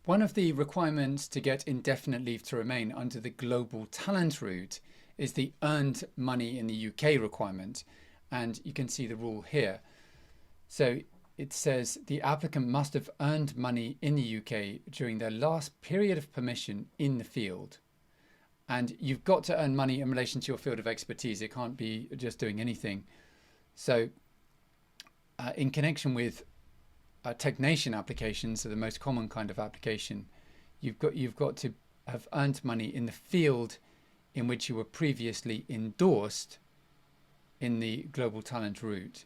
One of the requirements to get indefinite leave to remain under the global talent route is the earned money in the UK requirement. And you can see the rule here. So it says the applicant must have earned money in the UK during their last period of permission in the field. And you've got to earn money in relation to your field of expertise. It can't be just doing anything. So in connection with technation applications, so the most common kind of application, you've got to have earned money in the field in which you were previously endorsed in the global talent route,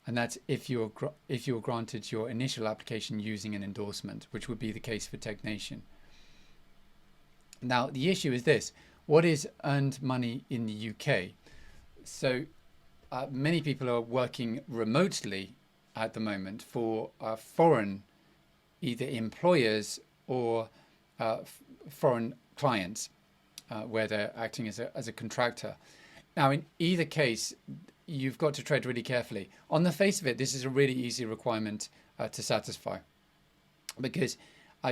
and that's if you were granted your initial application using an endorsement, which would be the case for technation. Now the issue is this: what is earned money in the UK? So many people are working remotely at the moment for foreign either employers or foreign clients where they're acting as a contractor. Now, in either case, you've got to tread really carefully. On the face of it, this is a really easy requirement to satisfy because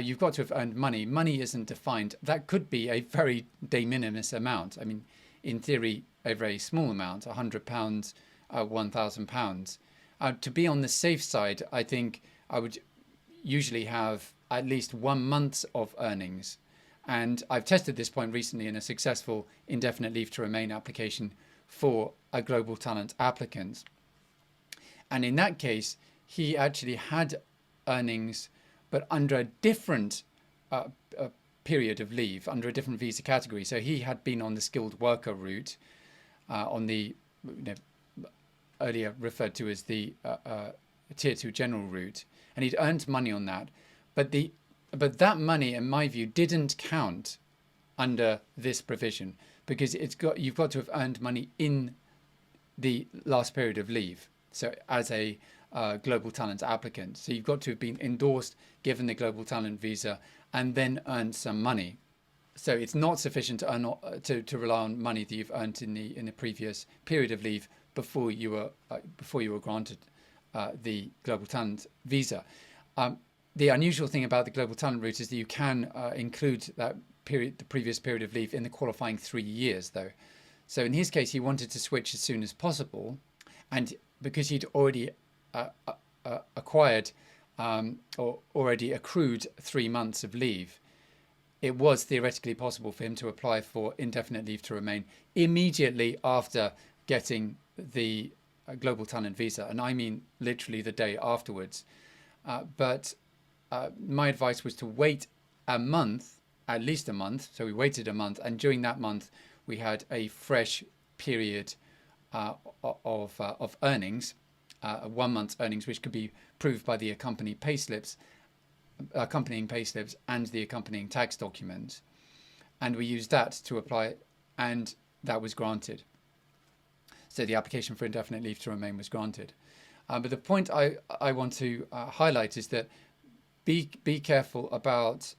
you've got to have earned money. Money isn't defined. That could be a very de minimis amount. I mean, in theory, a very small amount, £100, £1,000. To be on the safe side, I think I would usually have at least 1 month of earnings. And I've tested this point recently in a successful indefinite leave to remain application for a global talent applicant. And in that case, he actually had earnings, but under a different period of leave, under a different visa category. So he had been on the skilled worker route, on the earlier referred to as the tier 2 general route, and he'd earned money on that, but that money, in my view, didn't count under this provision because you've got to have earned money in the last period of leave. So as a global talent applicant, so you've got to have been endorsed, given the global talent visa, and then earned some money. So it's not sufficient to earn to rely on money that you've earned in the previous period of leave before you were granted the global talent visa. The unusual thing about the global talent route is that you can include that period, the previous period of leave, in the qualifying 3 years, though. So in his case, he wanted to switch as soon as possible, and because he'd already acquired or already accrued 3 months of leave, it was theoretically possible for him to apply for indefinite leave to remain immediately after getting the global talent visa, and I mean literally the day afterwards. But my advice was to wait a month, at least a month. So we waited a month, and during that month, we had a fresh period of earnings, 1 month's earnings, which could be proved by the accompanying payslips and the accompanying tax documents. And we used that to apply, and that was granted. So the application for indefinite leave to remain was granted. But the point I want to highlight is that be careful about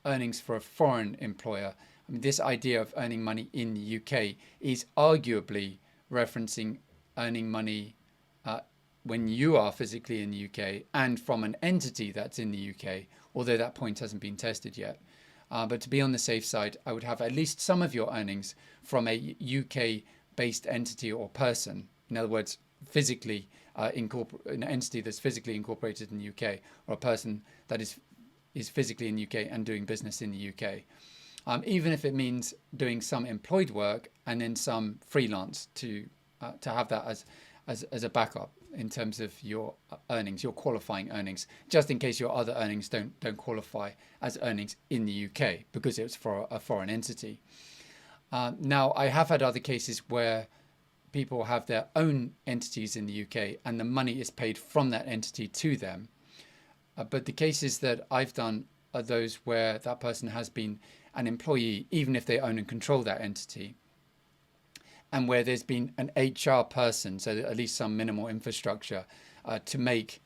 earnings for a foreign employer. I mean, this idea of earning money in the UK is arguably referencing earning money when you are physically in the UK and from an entity that's in the UK, although that point hasn't been tested yet. But to be on the safe side, I would have at least some of your earnings from a UK-based entity or person. In other words, physically an entity that's physically incorporated in the UK, or a person that is physically in the UK and doing business in the UK. Even if it means doing some employed work and then some freelance to have that as a backup in terms of your earnings, your qualifying earnings, just in case your other earnings don't qualify as earnings in the UK because it's for a foreign entity. Now, I have had other cases where people have their own entities in the UK and the money is paid from that entity to them. But the cases that I've done are those where that person has been an employee, even if they own and control that entity, and where there's been an HR person, so at least some minimal infrastructure to make,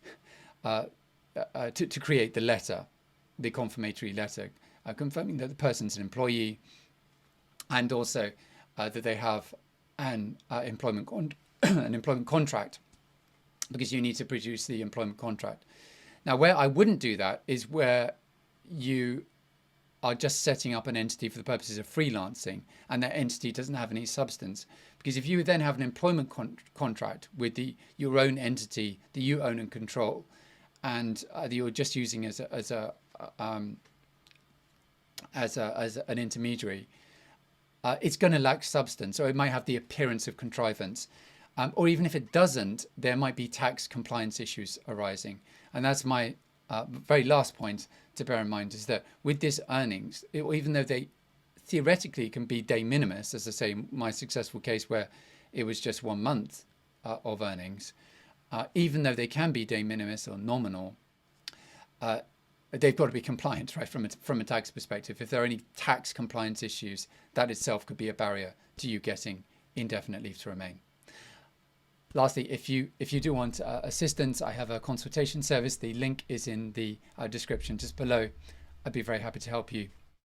to create the letter, the confirmatory letter, confirming that the person's an employee, and also that they have an employment contract, because you need to produce the employment contract. Now, where I wouldn't do that is where you are just setting up an entity for the purposes of freelancing, and that entity doesn't have any substance. Because if you then have an employment contract with your own entity that you own and control, and that you're just using as an intermediary, it's going to lack substance, or it might have the appearance of contrivance. Or even if it doesn't, there might be tax compliance issues arising. And that's my very last point to bear in mind, is that with this earnings, even though they theoretically can be de minimis, as I say, my successful case where it was just 1 month of earnings, even though they can be de minimis or nominal, they've got to be compliant, right, from a tax perspective. If there are any tax compliance issues, that itself could be a barrier to you getting indefinite leave to remain. Lastly, if you do want assistance, I have a consultation service. The link is in the description just below. I'd be very happy to help you